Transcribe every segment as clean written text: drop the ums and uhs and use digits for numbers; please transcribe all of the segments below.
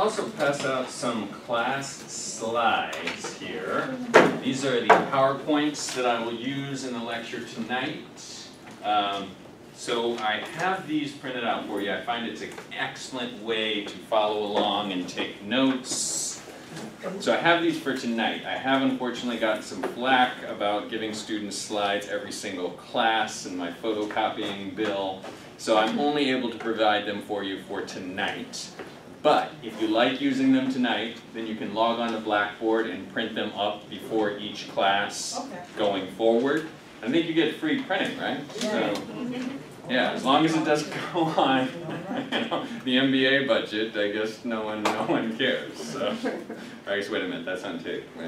also pass out some class slides here. These are the PowerPoints that I will use in the lecture tonight. So I have these printed out for you. I find it's an excellent way to follow along and take notes. So I have these for tonight. I have unfortunately gotten some flack about giving students slides every single class in my photocopying bill. So I'm only able to provide them for you for tonight. But if you like using them tonight, then you can log on to Blackboard and print them up before each class going forward. I think you get free printing, right? So, yeah, as long as it doesn't go on the MBA budget, I guess no one cares. So, I guess wait a minute, that's on tape. All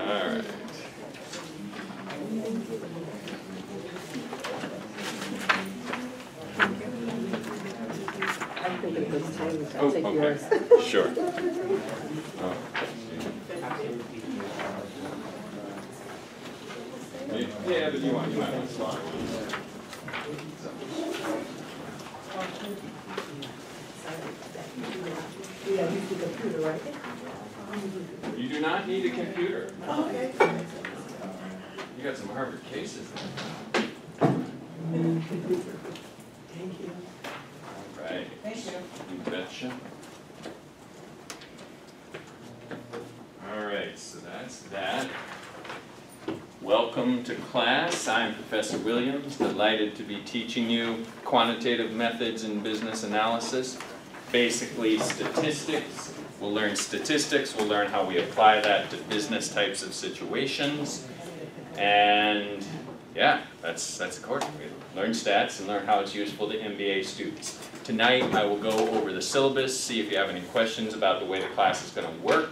right. I'll take yours. Sure. Oh. Yeah, but you might want to slide. Yeah, use the computer, right? You do not need a computer. Okay. You got some Harvard cases. Thank you. All right. Thank you. You betcha. All right, so that's that. Welcome to class. I'm Professor Williams, delighted to be teaching you quantitative methods in business analysis, basically statistics. We'll learn statistics, we'll learn how we apply that to business types of situations, and yeah, that's the course. We learn stats and learn how it's useful to MBA students. Tonight I will go over the syllabus, see if you have any questions about the way the class is going to work,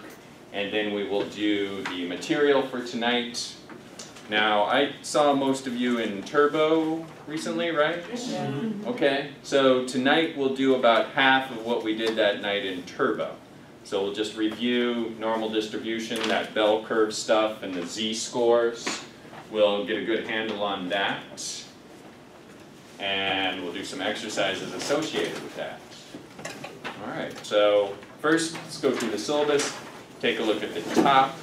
and then we will do the material for tonight. Now, I saw most of you in Turbo recently, right? Yeah. Okay, so tonight we'll do about half of what we did that night in Turbo. So we'll just review normal distribution, that bell curve stuff, and the z-scores. We'll get a good handle on that. And we'll do some exercises associated with that. All right, so first, let's go through the syllabus. Take a look at the top.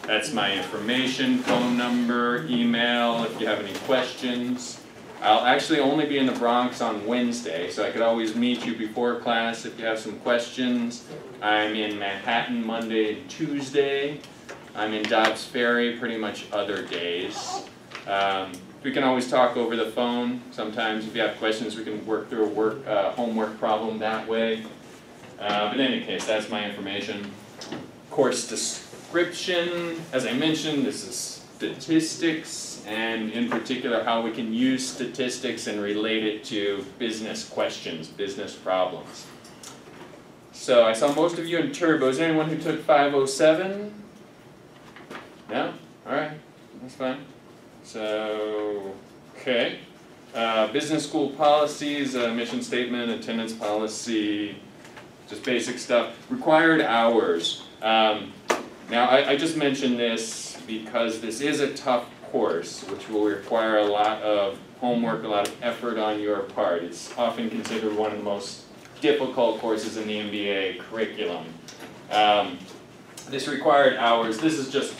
That's my information, phone number, email, if you have any questions. I'll actually only be in the Bronx on Wednesday, so I could always meet you before class if you have some questions. I'm in Manhattan Monday and Tuesday. I'm in Dobbs Ferry pretty much other days. We can always talk over the phone. Sometimes if you have questions, we can work through a homework problem that way. But in any case, that's my information. Course description, as I mentioned, this is statistics, and in particular how we can use statistics and relate it to business questions, business problems. So I saw most of you in Turbo. Is there anyone who took 507? No? Alright, that's fine. So, okay. Business school policies, mission statement, attendance policy, just basic stuff. Required hours. Now, I just mentioned this because this is a tough course, which will require a lot of homework, a lot of effort on your part. It's often considered one of the most difficult courses in the MBA curriculum. This required hours, this is just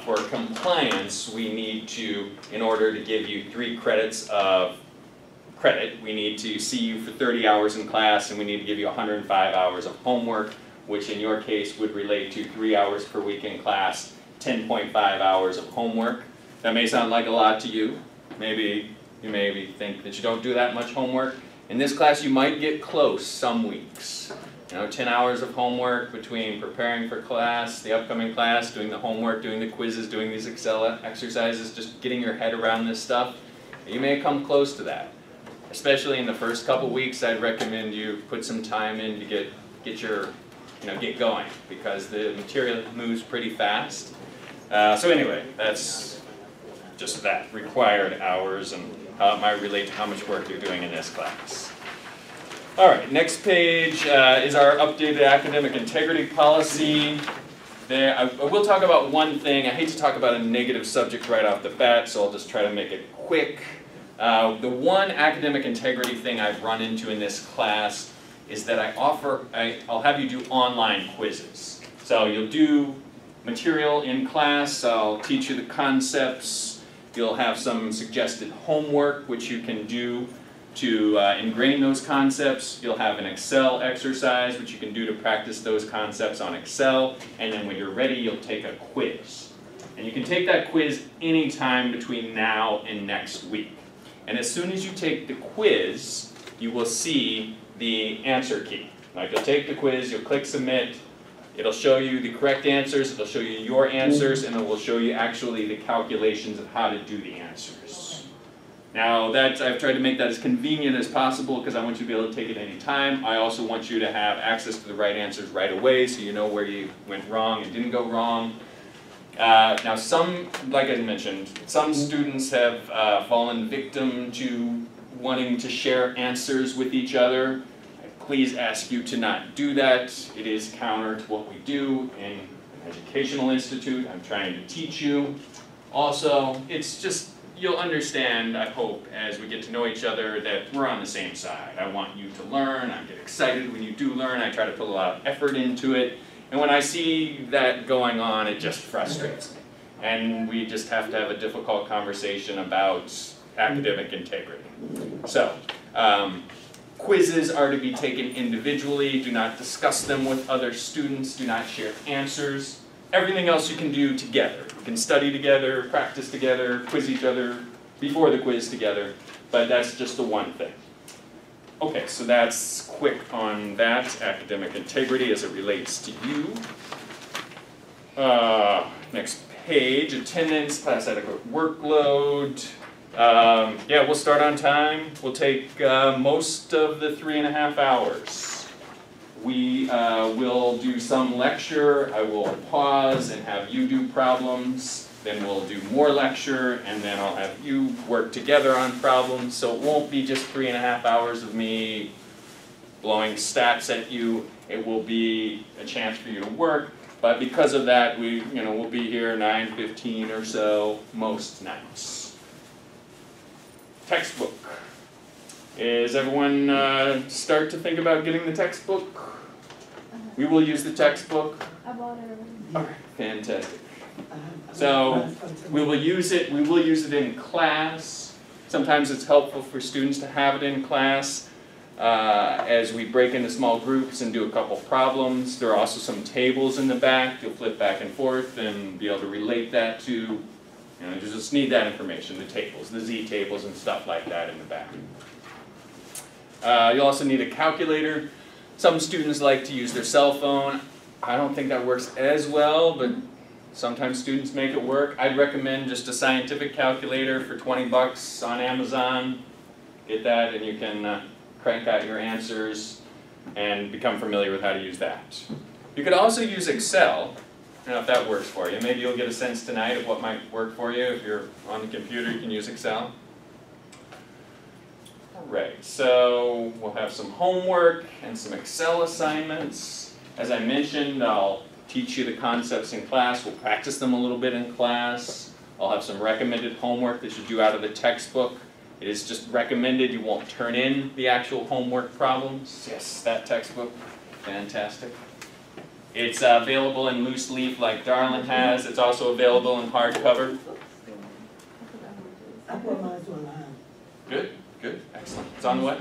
for compliance. We need to, in order to give you 3 credits of credit, we need to see you for 30 hours in class, and we need to give you 105 hours of homework, which in your case would relate to 3 hours per week in class, 10.5 hours of homework. That may sound like a lot to you. Maybe you think that you don't do that much homework. In this class you might get close some weeks. 10 hours of homework between preparing for class, the upcoming class, doing the homework, doing the quizzes, doing these Excel exercises, just getting your head around this stuff. You may come close to that. Especially in the first couple weeks, I'd recommend you put some time in to get going, because the material moves pretty fast. So anyway, that's just that, required hours and how it might relate to how much work you're doing in this class. All right, next page is our updated academic integrity policy. There, I will talk about one thing. I hate to talk about a negative subject right off the bat, so I'll just try to make it quick. The one academic integrity thing I've run into in this class is that I'll have you do online quizzes. So you'll do material in class, I'll teach you the concepts, you'll have some suggested homework which you can do to ingrain those concepts. You'll have an Excel exercise which you can do to practice those concepts on Excel, and then when you're ready you'll take a quiz. And you can take that quiz anytime between now and next week. And as soon as you take the quiz, you will see the answer key. Like you'll take the quiz, you'll click submit, it'll show you the correct answers, it'll show you your answers, and it will show you actually the calculations of how to do the answers. Now I've tried to make that as convenient as possible because I want you to be able to take it any time. I also want you to have access to the right answers right away so you know where you went wrong and didn't go wrong. Now like I mentioned, some students have fallen victim to wanting to share answers with each other. Please ask you to not do that. It is counter to what we do in an educational institute. I'm trying to teach you. Also, it's just, you'll understand, I hope, as we get to know each other that we're on the same side. I want you to learn. I get excited when you do learn. I try to put a lot of effort into it. And when I see that going on, it just frustrates me. And we just have to have a difficult conversation about academic integrity. So, quizzes are to be taken individually. Do not discuss them with other students. Do not share answers. Everything else you can do together. You can study together, practice together, quiz each other before the quiz together. But that's just the one thing. Okay, so that's quick on that, academic integrity as it relates to you. Next page, attendance, class adequate workload. Yeah, we'll start on time. We'll take most of the 3.5 hours. We will do some lecture. I will pause and have you do problems. Then we'll do more lecture, and then I'll have you work together on problems. So it won't be just 3.5 hours of me blowing stats at you. It will be a chance for you to work. But because of that, we'll be here 9:15 or so most nights. Textbook. Is everyone start to think about getting the textbook? We will use the textbook. I bought it already. Alright, fantastic. So we will use it in class. Sometimes it's helpful for students to have it in class as we break into small groups and do a couple problems. There are also some tables in the back. You'll flip back and forth and be able to relate that to, you just need that information, the tables, the Z tables and stuff like that in the back. You'll also need a calculator. Some students like to use their cell phone. I don't think that works as well, but sometimes students make it work. I'd recommend just a scientific calculator for 20 bucks on Amazon. Get that and you can crank out your answers and become familiar with how to use that. You could also use Excel. I don't know if that works for you. Maybe you'll get a sense tonight of what might work for you. If you're on the computer, you can use Excel. Alright, so we'll have some homework and some Excel assignments. As I mentioned, I'll teach you the concepts in class. We'll practice them a little bit in class. I'll have some recommended homework that you do out of the textbook. It is just recommended. You won't turn in the actual homework problems. Yes, that textbook. Fantastic. It's available in loose leaf like Darlin has. It's also available in hardcover. I put mine online. Good, good, excellent. It's on the what?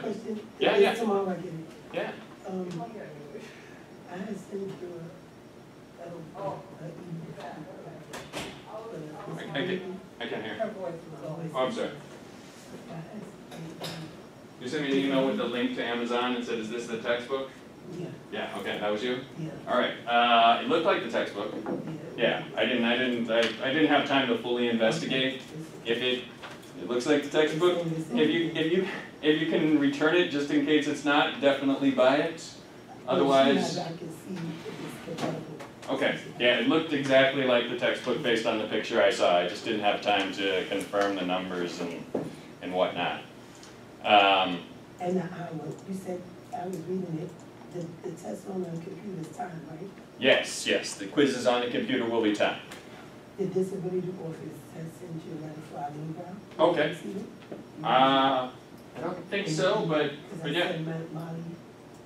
Yeah, Yeah. yeah. Tomorrow I get it. Yeah. I had sent you I can't hear. Oh, I'm sorry. You sent me an email with the link to Amazon and said, is this the textbook? Yeah. Yeah, okay, that was you? Yeah. All right, it looked like the textbook. Yeah, I didn't have time to fully investigate. If it looks like the textbook, if you can return it just in case it's not, definitely buy it. Otherwise, okay, yeah, it looked exactly like the textbook based on the picture I saw. I just didn't have time to confirm the numbers and whatnot. And the hour, you said, I was reading it, the test on the computer is time, right? Yes, yes, the quizzes on the computer will be timed. The disability office has sent you a letter for Eileen Brown. Okay. You see it? I don't think so, but Because I yeah. sent Molly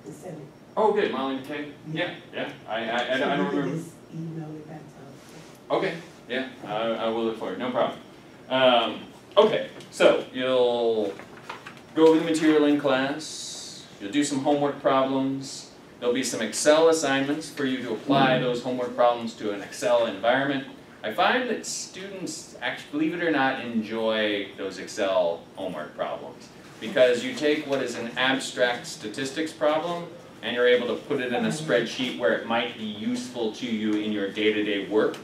the Senate. Oh, good, Molly McKay. Yeah, yeah. I don't So you remember. can just email it back to us. Okay, yeah, I will look for it, no problem. Okay, so you'll go over the material in class, you'll do some homework problems, there'll be some Excel assignments for you to apply those homework problems to an Excel environment. I find that students, actually, believe it or not, enjoy those Excel homework problems because you take what is an abstract statistics problem and you're able to put it in a spreadsheet where it might be useful to you in your day-to-day work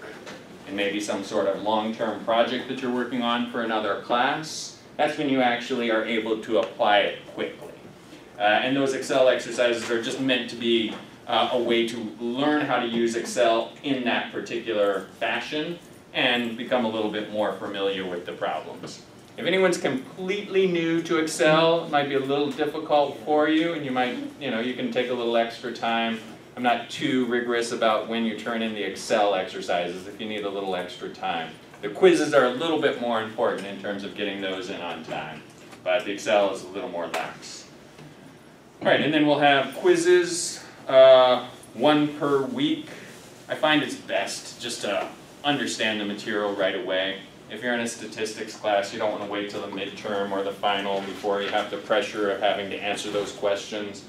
and maybe some sort of long-term project that you're working on for another class. That's when you actually are able to apply it quickly. And those Excel exercises are just meant to be a way to learn how to use Excel in that particular fashion and become a little bit more familiar with the problems. If anyone's completely new to Excel, it might be a little difficult for you and you might, you can take a little extra time. I'm not too rigorous about when you turn in the Excel exercises if you need a little extra time. The quizzes are a little bit more important in terms of getting those in on time, but the Excel is a little more lax. All right, and then we'll have quizzes, 1 per week. I find it's best just to understand the material right away. If you're in a statistics class, you don't want to wait till the midterm or the final before you have the pressure of having to answer those questions.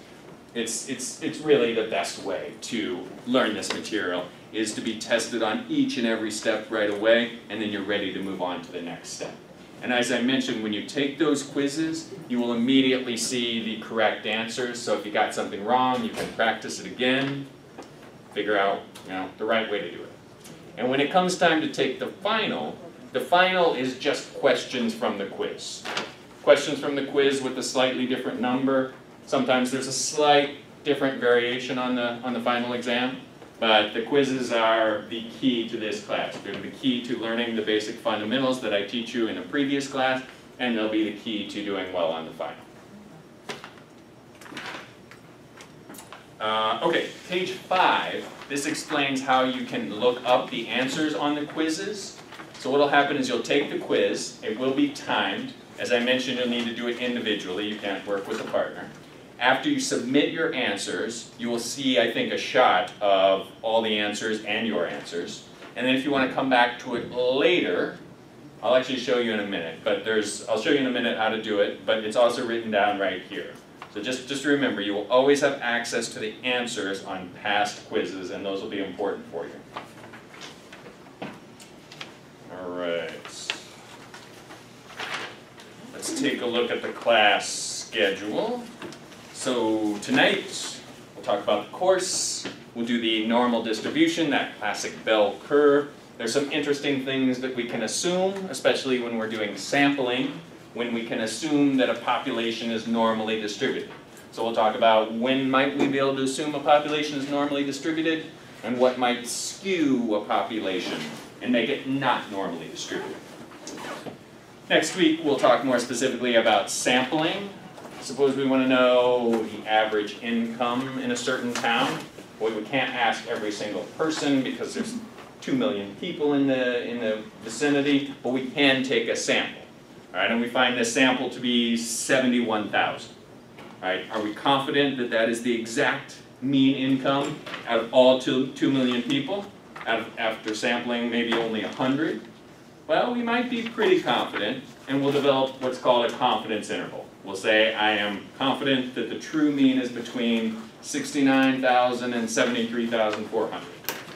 It's really the best way to learn this material is to be tested on each and every step right away, and then you're ready to move on to the next step. And as I mentioned, when you take those quizzes, you will immediately see the correct answers. So if you got something wrong, you can practice it again, figure out the right way to do it. And when it comes time to take the final is just questions from the quiz. Questions from the quiz with a slightly different number. Sometimes there's a slight different variation on the final exam. But the quizzes are the key to this class. They're the key to learning the basic fundamentals that I teach you in a previous class, and they'll be the key to doing well on the final. Okay, page 5. This explains how you can look up the answers on the quizzes. So what will happen is you'll take the quiz. It will be timed. As I mentioned, you'll need to do it individually. You can't work with a partner. After you submit your answers, you will see, I think, a shot of all the answers and your answers. And then if you want to come back to it later, I'll actually show you in a minute, but I'll show you in a minute how to do it, but it's also written down right here. So just remember, you will always have access to the answers on past quizzes, and those will be important for you. All right. Let's take a look at the class schedule. So tonight, we'll talk about the course. We'll do the normal distribution, that classic bell curve. There's some interesting things that we can assume, especially when we're doing sampling, when we can assume that a population is normally distributed. So we'll talk about when might we be able to assume a population is normally distributed, and what might skew a population and make it not normally distributed. Next week, we'll talk more specifically about sampling. Suppose we want to know the average income in a certain town. Well, we can't ask every single person because there's 2 million people in the vicinity, but we can take a sample. All right, and we find this sample to be 71,000. All right, are we confident that that is the exact mean income out of all 2 million people? After sampling maybe only 100? Well, we might be pretty confident, and we'll develop what's called a confidence interval. We'll say, I am confident that the true mean is between 69,000 and 73,400.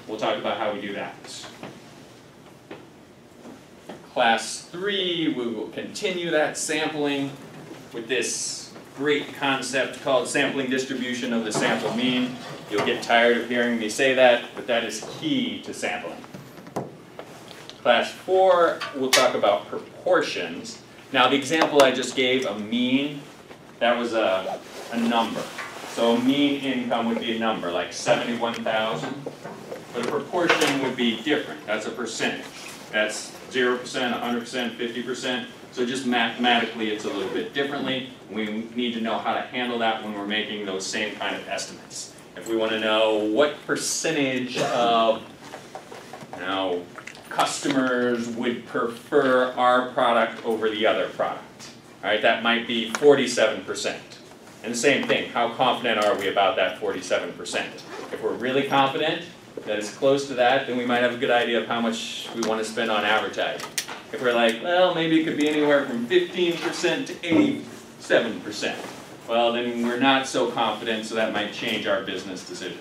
We'll talk about how we do that. Class 3, we will continue that sampling with this great concept called sampling distribution of the sample mean. You'll get tired of hearing me say that, but that is key to sampling. Class 4, we'll talk about proportions. Now the example I just gave, a mean, that was a number. So mean income would be a number, like 71,000. But a proportion would be different. That's a percentage. That's 0%, 100%, 50%. So just mathematically it's a little bit differently. We need to know how to handle that when we're making those same kind of estimates. If we want to know what percentage of customers would prefer our product over the other product. All right, that might be 47%. And the same thing, how confident are we about that 47%? If we're really confident that it's close to that, then we might have a good idea of how much we want to spend on advertising. If we're like, well, maybe it could be anywhere from 15% to 87%. Well, then we're not so confident, so that might change our business decision.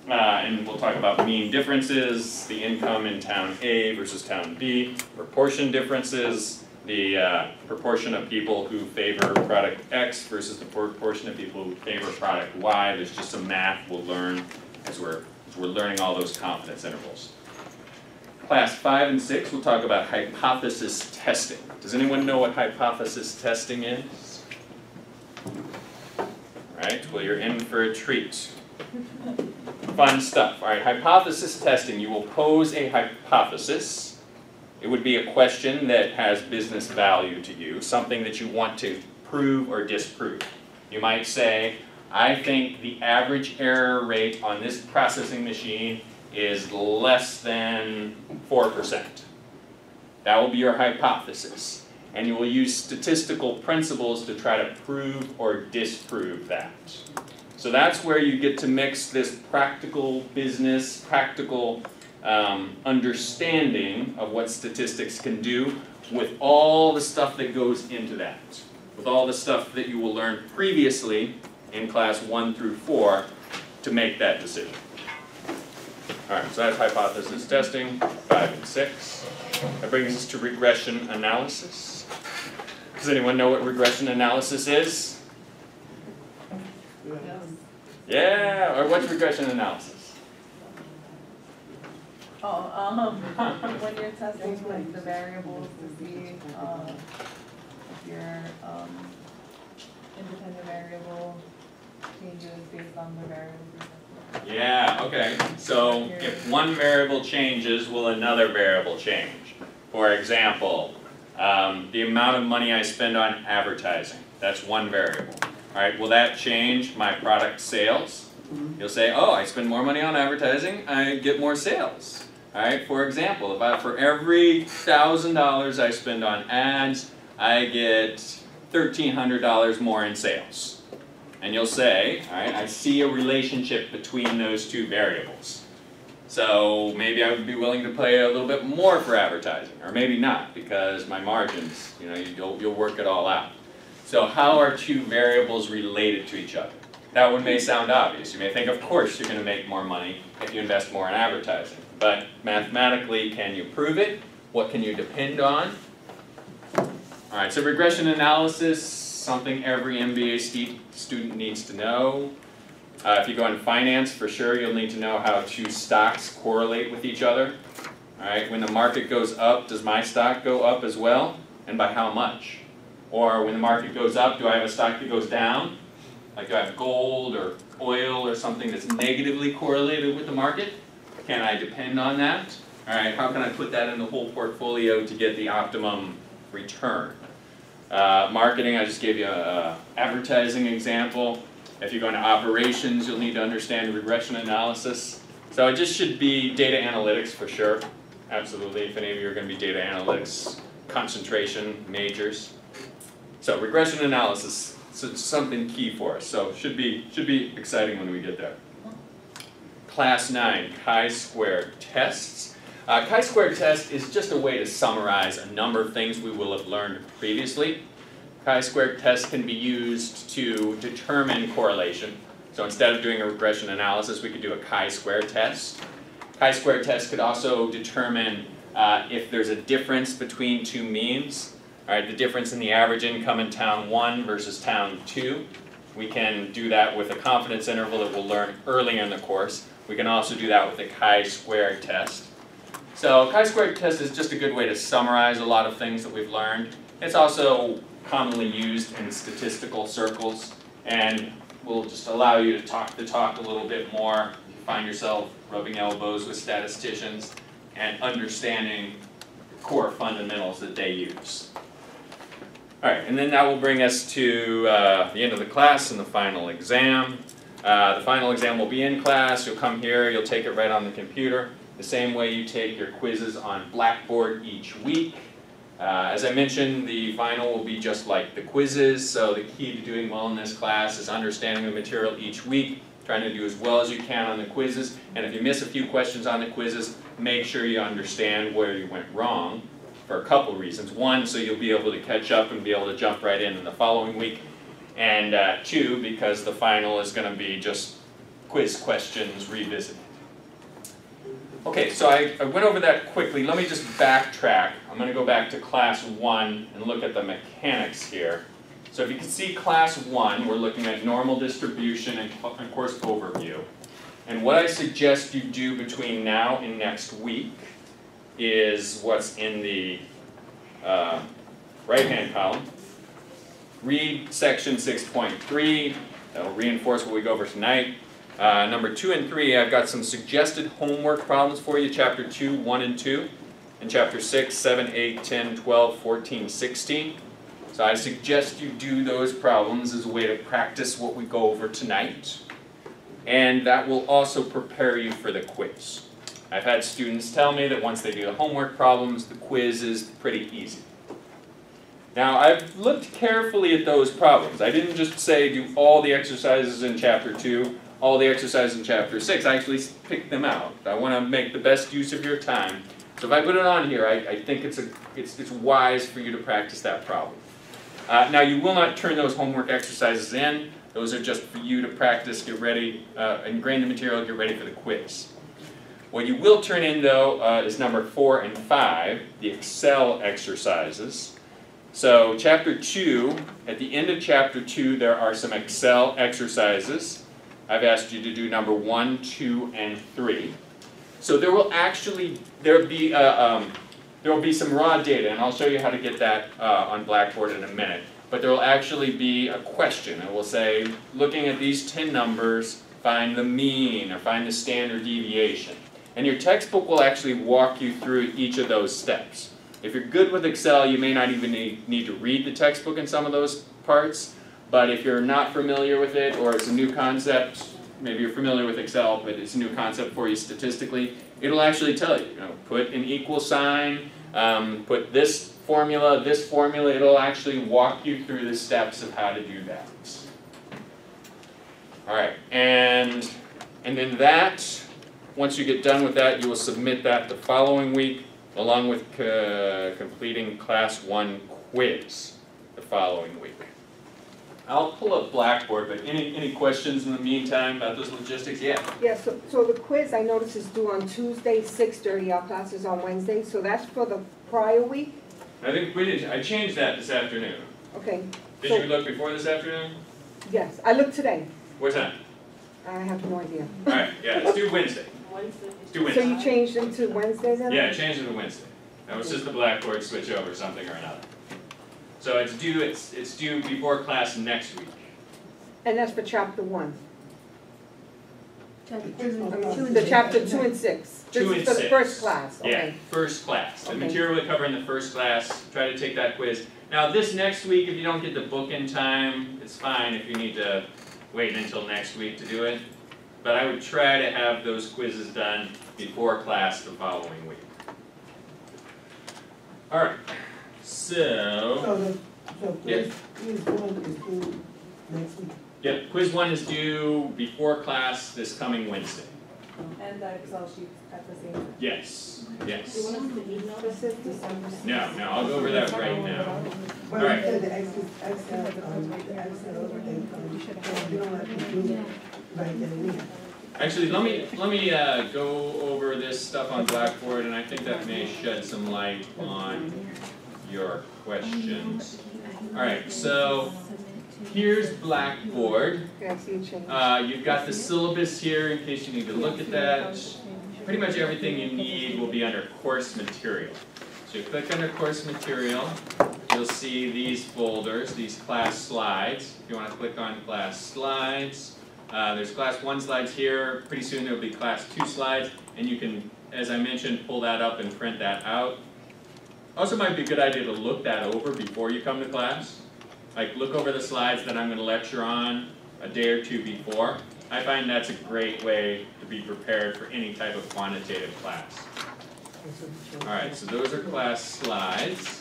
And we'll talk about mean differences, the income in town A versus town B, proportion differences, the proportion of people who favor product X versus the proportion of people who favor product Y. There's just some math we'll learn as we're learning all those confidence intervals. Class 5 and 6, we'll talk about hypothesis testing. Does anyone know what hypothesis testing is? All right, well, you're in for a treat. Fun stuff. All right, hypothesis testing. You will pose a hypothesis. It would be a question that has business value to you, something that you want to prove or disprove. You might say, I think the average error rate on this processing machine is less than 4%. That will be your hypothesis. And you will use statistical principles to try to prove or disprove that. So that's where you get to mix this practical business, practical understanding of what statistics can do with all the stuff that goes into that, with all the stuff that you will learn previously in class 1 through 4 to make that decision. All right, so that's hypothesis testing, 5 and 6. That brings us to regression analysis. Does anyone know what regression analysis is? Yeah, or what's regression analysis? When you're testing like the variables to see if your independent variable changes based on the variables. Yeah, okay. So if one variable changes, will another variable change? For example, the amount of money I spend on advertising. That's one variable. All right, will that change my product sales? You'll say, oh, I spend more money on advertising, I get more sales. All right, for example, for every $1,000 I spend on ads, I get $1,300 more in sales. And you'll say, all right, I see a relationship between those two variables. So maybe I would be willing to pay a little bit more for advertising, or maybe not, because my margins, you'll work it all out. So how are two variables related to each other? That one may sound obvious. You may think, of course, you're going to make more money if you invest more in advertising. But mathematically, can you prove it? What can you depend on? All right, so regression analysis, something every MBA student needs to know. If you go into finance, for sure, you'll need to know how two stocks correlate with each other. All right, when the market goes up, does my stock go up as well? And by how much? Or when the market goes up, do I have a stock that goes down? Like do I have gold or oil or something that's negatively correlated with the market? Can I depend on that? All right, how can I put that in the whole portfolio to get the optimum return? Marketing, I just gave you an advertising example. If you go into operations, you'll need to understand regression analysis. So it just should be data analytics for sure. Absolutely, if any of you are going to be data analytics, concentration majors. So regression analysis is something key for us. So should be exciting when we get there. Class 9, chi-square tests. Chi-square test is just a way to summarize a number of things we will have learned previously. Chi-square test can be used to determine correlation. So instead of doing a regression analysis, we could do a chi-square test. Chi-square test could also determine if there's a difference between two means. All right, the difference in the average income in town 1 versus town 2. We can do that with a confidence interval that we'll learn earlier in the course. We can also do that with the chi-square test. So chi-square test is just a good way to summarize a lot of things that we've learned. It's also commonly used in statistical circles and will just allow you to talk the talk a little bit more. If you find yourself rubbing elbows with statisticians and understanding the core fundamentals that they use. All right, and then that will bring us to the end of the class and the final exam. The final exam will be in class. You'll come here, you'll take it right on the computer. The same way you take your quizzes on Blackboard each week. As I mentioned, the final will be just like the quizzes, so the key to doing well in this class is understanding the material each week, trying to do as well as you can on the quizzes, and if you miss a few questions on the quizzes, make sure you understand where you went wrong for a couple reasons. One, so you'll be able to catch up and be able to jump right in the following week, and two, because the final is going to be just quiz questions revisited. Okay, so I went over that quickly. Let me just backtrack. I'm going to go back to class 1 and look at the mechanics here. So if you can see class 1, we're looking at normal distribution and course overview. And what I suggest you do between now and next week is what's in the right-hand column. Read section 6.3. That will reinforce what we go over tonight. Number 2 and 3, I've got some suggested homework problems for you, chapter 2, 1 and 2, and chapter 6, 7, 8, 10, 12, 14, 16. So I suggest you do those problems as a way to practice what we go over tonight. And that will also prepare you for the quiz. I've had students tell me that once they do the homework problems, the quiz is pretty easy. Now, I've looked carefully at those problems. I didn't just say do all the exercises in chapter 2, all the exercises in chapter 6. I actually picked them out. I want to make the best use of your time. So if I put it on here, I think it's wise for you to practice that problem. Now, you will not turn those homework exercises in. Those are just for you to practice, get ready, ingrain the material, get ready for the quiz. What you will turn in, though, is number 4 and 5, the Excel exercises. So chapter 2, at the end of chapter 2, there are some Excel exercises. I've asked you to do number 1, 2, and 3. So there will be some raw data, and I'll show you how to get that on Blackboard in a minute. But there will actually be a question. It will say, looking at these 10 numbers, find the mean or find the standard deviation. And your textbook will actually walk you through each of those steps. If you're good with Excel, you may not even need to read the textbook in some of those parts. But if you're not familiar with it, or it's a new concept, maybe you're familiar with Excel, but it's a new concept for you statistically, it'll actually tell you, put an equal sign, put this formula, it'll actually walk you through the steps of how to do that. All right, and then that, once you get done with that, you will submit that the following week, along with completing class 1 quiz the following week. I'll pull up Blackboard, but any questions in the meantime about those logistics? Yeah. Yeah, so the quiz I noticed is due on Tuesday, 6:30. Our class is on Wednesday, so that's for the prior week? I think I changed that this afternoon. Okay. Did So, you look before this afternoon? yes, I looked today. What time? I have no idea. All right, yeah, it's due Wednesday. It's due So Wednesday. you changed them to Wednesday then? Yeah, I changed it to Wednesday. That was just the Blackboard switch over something or another. So it's due before class next week. And that's for chapter 1? Chapter The chapter 2 and 6? 2 and This is for the 6. first class, Yeah, okay. first class. The Okay. material we cover in the first class, try to take that quiz. Now this next week, if you don't get the book in time, it's fine if you need to wait until next week to do it. But I would try to have those quizzes done before class the following week. All right, so quiz 1 is due next week. yeah, quiz 1 is due before class this coming Wednesday. And the Excel sheets at the same time. Yes, yes. This is December 6th. No, I'll go over that right now. But All right. you said the Excel, you don't have to do it right then and there. Actually, let me go over this stuff on Blackboard, and I think that may shed some light on your questions. All right, so here's Blackboard. Okay, I see you changed. You've got the syllabus here in case you need to look at that. Pretty much everything you need will be under course material. So you click under course material, you'll see these folders, these class slides. If you want to click on class slides, there's class 1 slides here. Pretty soon there will be class 2 slides, and you can, as I mentioned, pull that up and print that out. Also might be a good idea to look that over before you come to class. Like look over the slides that I'm going to lecture on a day or two before. I find that's a great way to be prepared for any type of quantitative class. Alright, so those are class slides.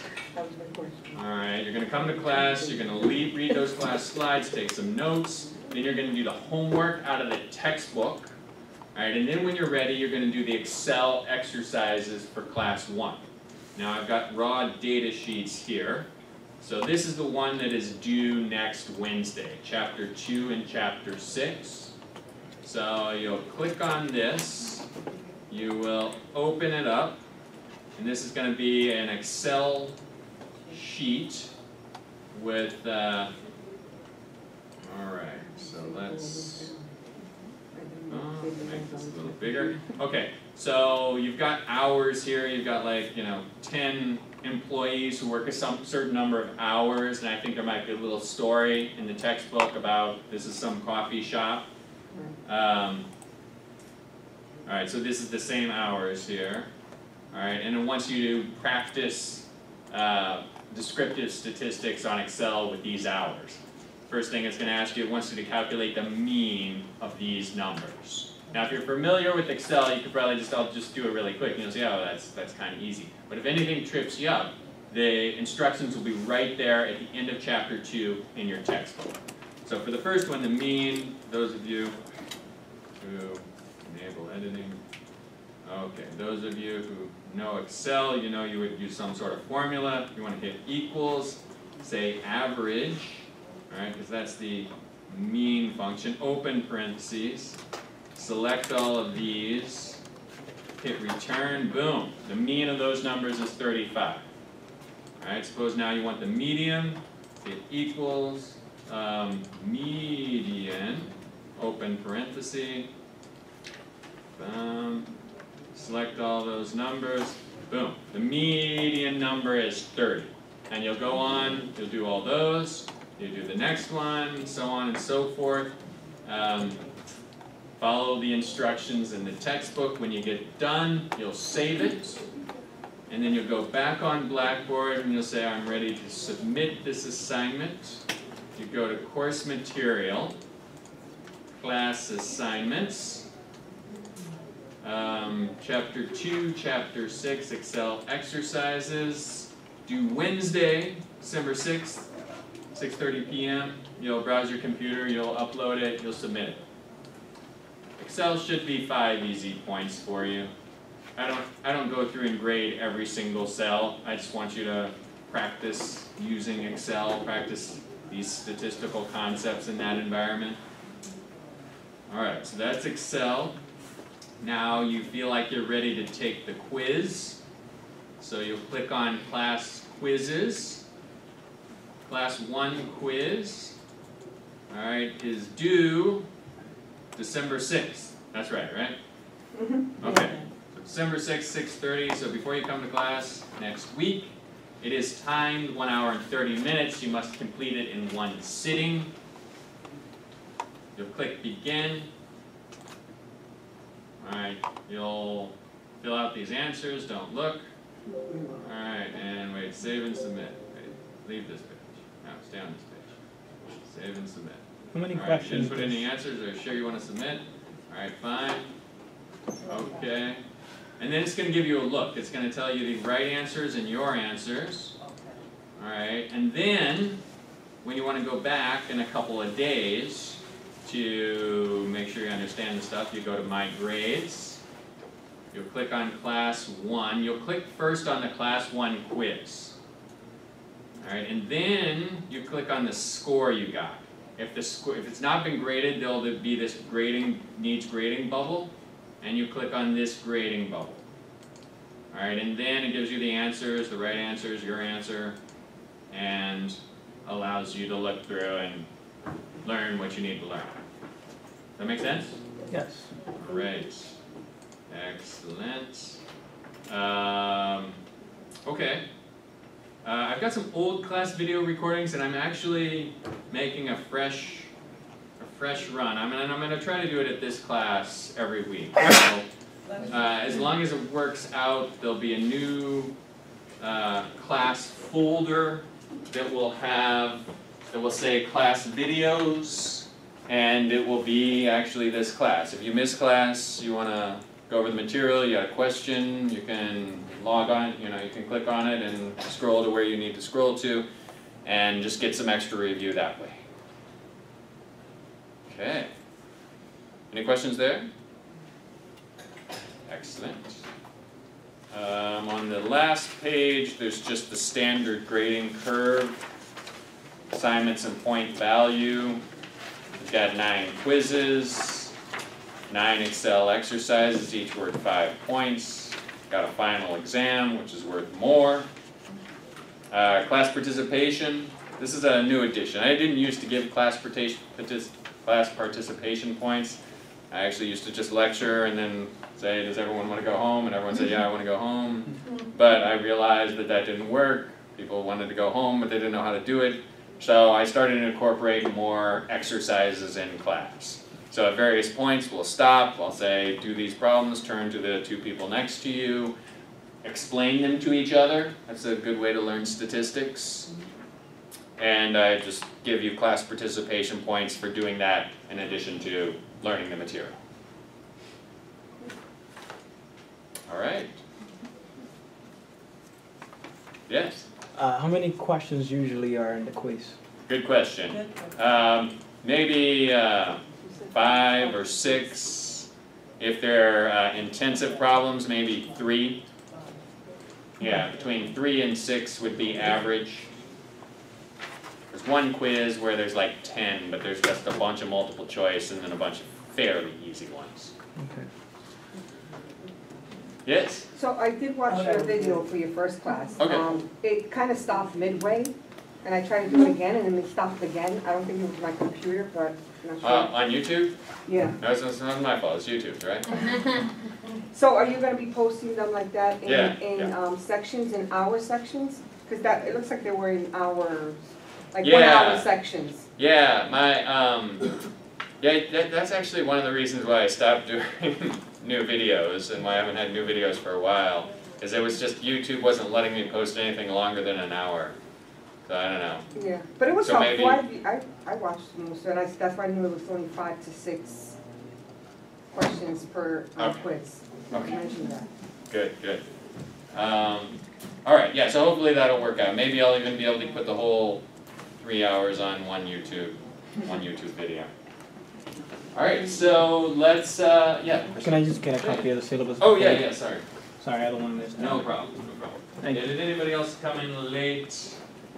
Alright, you're gonna come to class, you're gonna read those class slides, take some notes, then you're gonna do the homework out of the textbook. Alright, and then when you're ready, you're gonna do the Excel exercises for class 1. Now I've got raw data sheets here. So this is the one that is due next Wednesday, chapter 2 and chapter 6. So you'll click on this, you will open it up, and this is going to be an Excel sheet with, alright, so let's make this a little bigger. Okay, so you've got hours here, you've got like, 10 employees who work a certain number of hours, and I think there might be a little story in the textbook about this is some coffee shop. Alright, so this is the same hours here. Alright, and it wants you to practice descriptive statistics on Excel with these hours. First thing it's going to ask you, it wants you to calculate the mean of these numbers. Now if you're familiar with Excel, you could probably I'll just do it really quick, and you'll see, oh, that's kind of easy. But if anything trips you up, the instructions will be right there at the end of chapter 2 in your textbook. So for the first one, the mean, those of you who enable editing, okay, those of you who know Excel, you know you would use some sort of formula. You want to hit equals, say average, all right, because that's the mean function, open parentheses, select all of these, hit return, boom. The mean of those numbers is 35. All right, suppose now you want the median, hit equals, median, open parenthesis, select all those numbers, boom. The median number is 30. And you'll go on, you'll do all those, you do the next one, so on and so forth. Follow the instructions in the textbook. When you get done, you'll save it. And then you'll go back on Blackboard and you'll say, I'm ready to submit this assignment. You go to Course Material, Class Assignments, Chapter 2, Chapter 6, Excel Exercises, due Wednesday, December 6th, 6:30 p.m. You'll browse your computer, you'll upload it, you'll submit it. Excel should be 5 easy points for you. I don't go through and grade every single cell. I just want you to practice using Excel, practice these statistical concepts in that environment. Alright, so that's Excel. Now you feel like you're ready to take the quiz. So you'll click on Class Quizzes. Class 1 quiz, alright, is due December 6th. That's right? Okay. So December 6th, 6:30, so before you come to class next week, it is timed 1 hour and 30 minutes. You must complete it in one sitting. You'll click Begin. Alright, you'll fill out these answers, don't look. Alright, and wait, save and submit. Wait, leave this page. No, stay on this page. Save and submit. How many Alright, questions? didn't put any answers, are you sure you want to submit? Alright, fine. Okay. And then it's going to give you a look. It's going to tell you the right answers and your answers. Alright, and then when you want to go back in a couple of days to make sure you understand the stuff, you go to My Grades. You'll click on Class 1. You'll click first on the Class 1 quiz. Alright, and then you click on the score you got. If it's not been graded, there'll be this needs grading bubble, and you click on this grading bubble. Alright, and then it gives you the answers, the right answers, your answer, and allows you to look through and learn what you need to learn. Does that make sense? Yes. Great. Excellent. Okay. I've got some old class video recordings, and I'm actually making a fresh run. I'm gonna try to do it at this class every week. So, as long as it works out, there'll be a new class folder that will say class videos, and it will be actually this class. If you miss class, you want to go over the material, you got a question, you can log on, you can click on it and scroll to where you need to scroll to, and just get some extra review that way. Okay. Any questions there? Excellent. On the last page, there's just the standard grading curve, assignments and point value. We've got 9 quizzes, 9 Excel exercises, each worth 5 points. Got a final exam, which is worth more. Class participation. This is a new addition. I didn't used to give class participation points. I actually used to just lecture and then say, does everyone want to go home? And everyone said, yeah, I want to go home. But I realized that that didn't work. People wanted to go home, but they didn't know how to do it. So I started to incorporate more exercises in class. So at various points, we'll stop. I'll say, do these problems, turn to the 2 people next to you, explain them to each other. That's a good way to learn statistics. And I just give you class participation points for doing that in addition to learning the material. All right. Yes? How many questions usually are in the quiz? Good question. Maybe 5 or 6. If they're intensive problems, maybe 3. Yeah, between 3 and 6 would be average. There's one quiz where there's like 10, but there's just a bunch of multiple choice and then a bunch of fairly easy ones. Okay. Yes? So I did watch your video for your first class. Okay. It kind of stopped midway, and I tried to do it again, and then it stopped again. I don't think it was my computer, but I'm not sure. On YouTube? Yeah. No, it's not my fault, it's YouTube's, right? So are you gonna be posting them like that in, Yeah, sections, in hour sections? Because that, it looks like they were in hours, like Yeah. 1 hour sections. Yeah, that's actually one of the reasons why I stopped doing new videos and why I haven't had new videos for a while, is it was just YouTube wasn't letting me post anything longer than an hour. So I don't know. Yeah, but it was So helpful. maybe- I watched most of it, and that's why I knew it was only 5 to 6 questions per Okay. quiz. Okay. You mentioned that. Good. All right, yeah, so hopefully that'll work out. Maybe I'll even be able to put the whole 3 hours on one YouTube video. All right, so let's, yeah. Can I just get a copy of the syllabus? Oh, before- yeah, sorry. Sorry, I don't want to miss that. No problem. Thank Yeah, you. did anybody else come in late?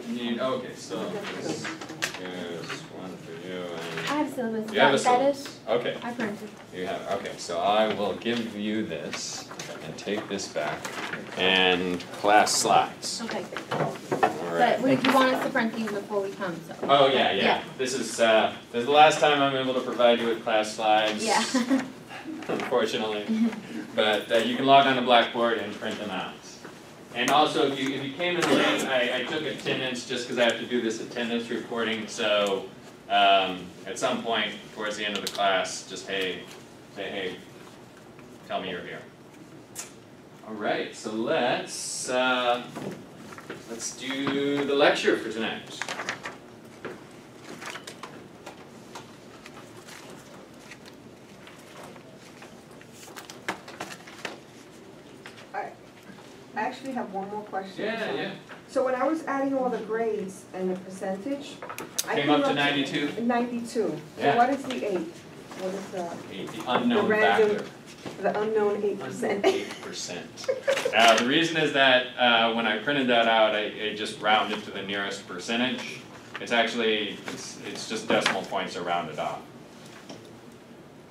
Okay, so this is one for you and. I have syllabus. You have a Is that syllabus? it? Okay, I printed. you have, okay, so I will give you this and take this back and class slides. Okay. All But right. you want us to print these before we come, so. Oh, yeah. Yeah. This is the last time I'm able to provide you with class slides. Yeah. Unfortunately. But you can log on to Blackboard and print them out. And also, if you came in late, I took attendance just because I have to do this attendance reporting. So at some point towards the end of the class, just say hey, tell me you're here. All right, so let's do the lecture for tonight. I actually have one more question. Yeah. So when I was adding all the grades and the percentage, I Came up to 92? 92. Yeah. So what is the 8? What is The unknown The random- factor. the unknown 8%? 8%. The reason is that when I printed that out, I just rounded to the nearest percentage. It's actually, it's just decimal points are rounded off.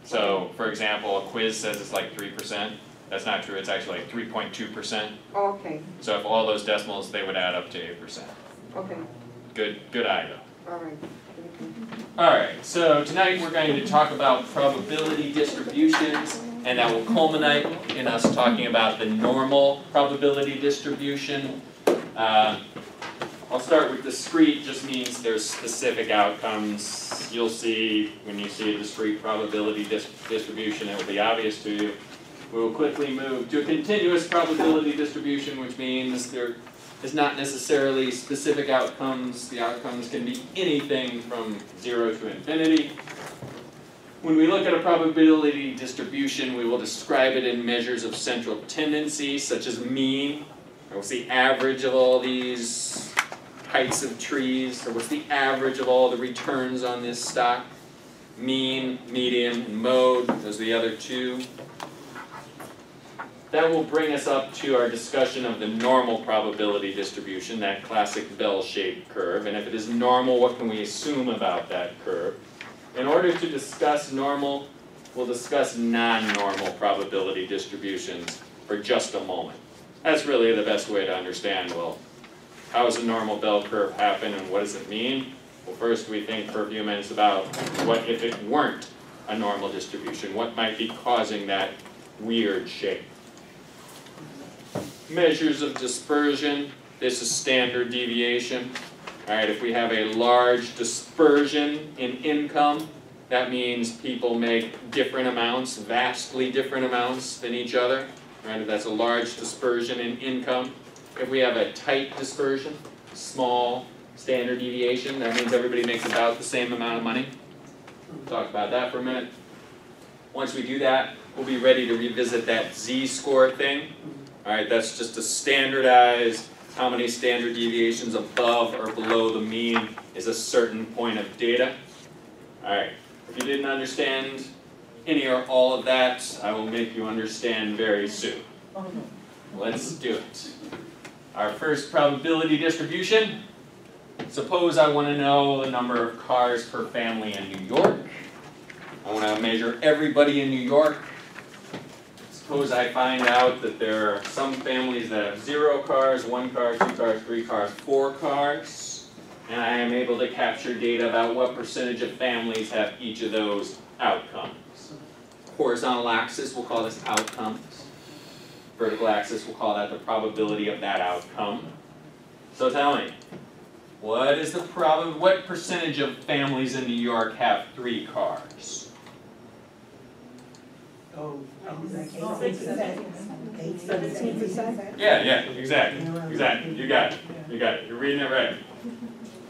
So, for example, a quiz says it's like 3%. That's not true, it's actually like 3.2%. Oh, okay, So if all those decimals, they would add up to 8%. okay, Good eye though. all right. Alright, so tonight we're going to talk about probability distributions, and that will culminate in us talking about the normal probability distribution. I'll start with discrete, just means there's specific outcomes. You'll see, when you see a discrete probability distribution, it will be obvious to you. We will quickly move to a continuous probability distribution, which means there is not necessarily specific outcomes. The outcomes can be anything from 0 to infinity. when we look at a probability distribution, we will describe it in measures of central tendency, such as mean, or what's the average of all these heights of trees, or what's the average of all the returns on this stock. Mean, median, and mode, those are the other two. That will bring us up to our discussion of the normal probability distribution, that classic bell-shaped curve. And if it is normal, what can we assume about that curve? In order to discuss normal, we'll discuss non-normal probability distributions for just a moment. That's really the best way to understand, well, how does a normal bell curve happen and what does it mean? Well, first we think for a few minutes about what if it weren't a normal distribution, what might be causing that weird shape. Measures of dispersion, this is standard deviation. All right, if we have a large dispersion in income, that means people make different amounts, vastly different amounts than each other. Right, that's a large dispersion in income. If we have a tight dispersion, small standard deviation, that means everybody makes about the same amount of money. We'll talk about that for a minute. Once we do that, we'll be ready to revisit that z-score thing. All right, that's just to standardize how many standard deviations above or below the mean is a certain point of data. All right, if you didn't understand any or all of that, I will make you understand very soon. Let's do it. Our first probability distribution. Suppose I want to know the number of cars per family in New York. I want to measure everybody in New York. Suppose I find out that there are some families that have 0 cars, 1 car, 2 cars, 3 cars, 4 cars, and I am able to capture data about what percentage of families have each of those outcomes. Horizontal axis, we'll call this outcomes. Vertical axis, we'll call that the probability of that outcome. So tell me, what percentage of families in New York have 3 cars? Oh, like 18%. 18%. Yeah, exactly. You got it. You're reading it right.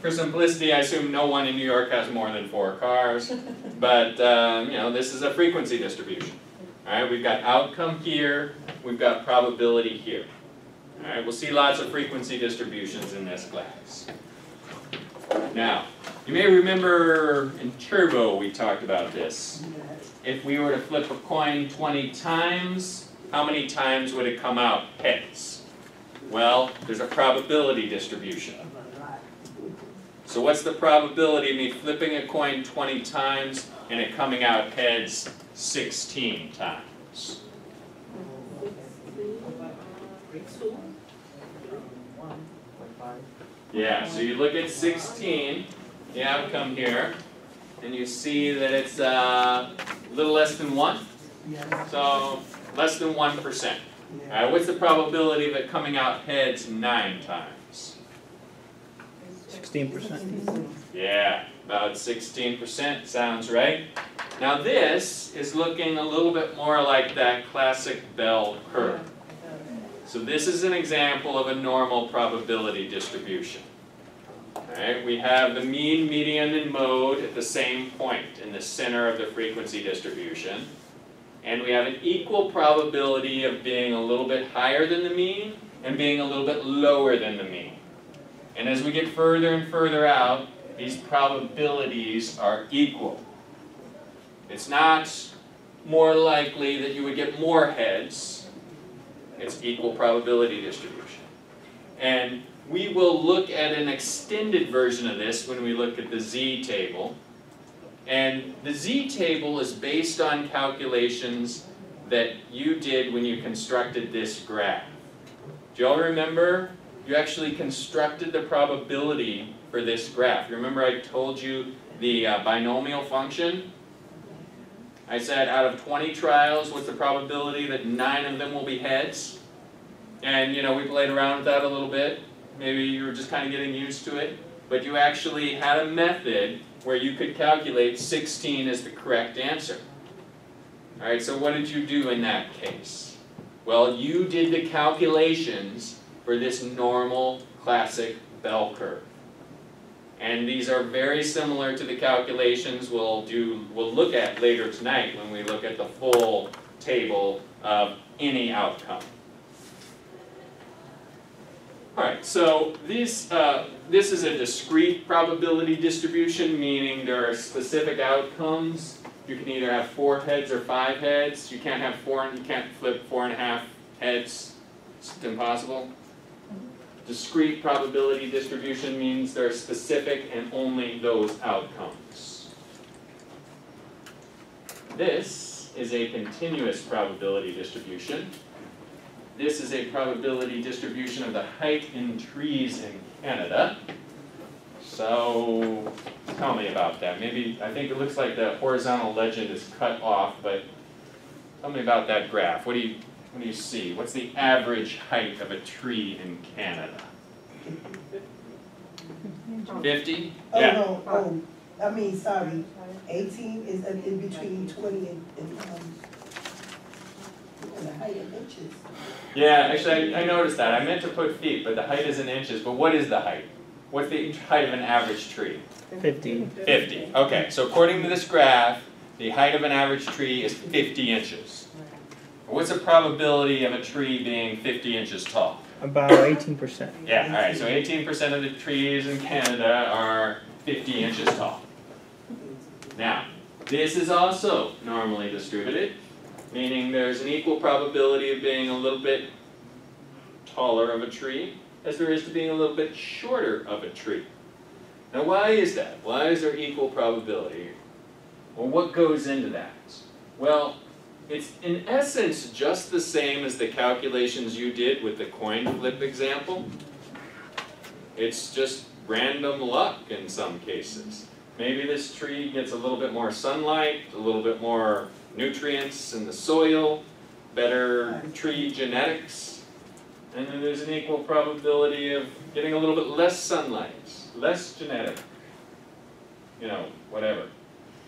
For simplicity, I assume no one in New York has more than 4 cars, but this is a frequency distribution. All right, we've got outcome here, we've got probability here. All right, we'll see lots of frequency distributions in this class. Now, you may remember in Turbo we talked about this. If we were to flip a coin 20 times, how many times would it come out heads? Well, there's a probability distribution. So what's the probability of me flipping a coin 20 times and it coming out heads 16 times? Yeah, so you look at 16, the outcome here, and you see that it's a little less than 1. So less than 1%. What's the probability of it coming out heads 9 times? 16%. Yeah, about 16%, sounds right. Now this is looking a little bit more like that classic bell curve. So this is an example of a normal probability distribution. Alright, we have the mean, median, and mode at the same point in the center of the frequency distribution. And we have an equal probability of being a little bit higher than the mean and being a little bit lower than the mean. And as we get further and further out, these probabilities are equal. It's not more likely that you would get more heads. It's equal probability distribution. And we will look at an extended version of this when we look at the z-table. And the z-table is based on calculations that you did when you constructed this graph. Do you all remember? You actually constructed the probability for this graph. You remember I told you the binomial function? I said out of 20 trials, what's the probability that 9 of them will be heads? And we played around with that a little bit. Maybe you were just kind of getting used to it. But you actually had a method where you could calculate 16 as the correct answer. All right, so what did you do in that case? Well, you did the calculations for this normal classic bell curve. And these are very similar to the calculations we'll look at later tonight when we look at the full table of any outcome. Alright, so this is a discrete probability distribution, meaning there are specific outcomes. You can either have 4 heads or 5 heads. You can't have you can't flip 4.5 heads. It's impossible. Discrete probability distribution means they're specific and only those outcomes. This is a continuous probability distribution. This is a probability distribution of the height in trees in Canada. So, tell me about that. Maybe, I think it looks like the horizontal legend is cut off, but tell me about that graph. What do you see? What's the average height of a tree in Canada? 50? Oh, Yeah. no, I mean, sorry, 18 is in between 20 and the height of inches. Yeah, actually, I noticed that. I meant to put feet, but the height is in inches. But what is the height? What's the height of an average tree? 50. 50. Okay, so according to this graph, the height of an average tree is 50 inches. What's the probability of a tree being 50 inches tall? About 18%. Yeah, alright, so 18% of the trees in Canada are 50 inches tall. Now, this is also normally distributed, meaning there's an equal probability of being a little bit taller of a tree as there is to being a little bit shorter of a tree. Now why is that? Why is there equal probability? Well, what goes into that? Well, it's in essence just the same as the calculations you did with the coin flip example. It's just random luck in some cases. Maybe this tree gets a little bit more sunlight, a little bit more nutrients in the soil, better tree genetics, and then there's an equal probability of getting a little bit less sunlight, less genetic, whatever,